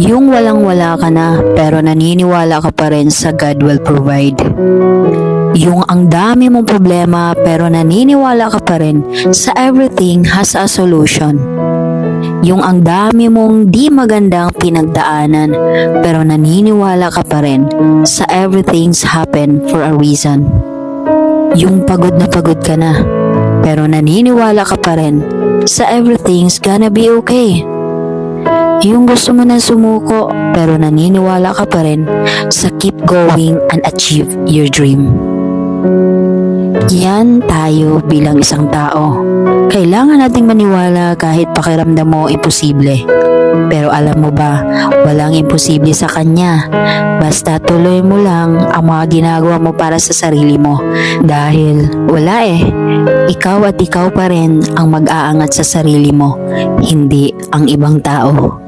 Yung walang-wala ka na pero naniniwala ka pa rin sa God will provide. Yung ang dami mong problema pero naniniwala ka pa rin sa everything has a solution. Yung ang dami mong di magandang pinagdaanan pero naniniwala ka pa rin sa everything's happen for a reason. Yung pagod na pagod ka na pero naniniwala ka pa rin sa everything's gonna be okay. Yung gusto mo na sumuko pero naniniwala ka pa rin sa keep going and achieve your dream. Yan tayo bilang isang tao. Kailangan nating maniwala kahit pakiramdam mo imposible. Pero alam mo ba, walang imposible sa Kanya. Basta tuloy mo lang ang mga ginagawa mo para sa sarili mo. Dahil wala ikaw at ikaw pa rin ang mag-aangat sa sarili mo, hindi ang ibang tao.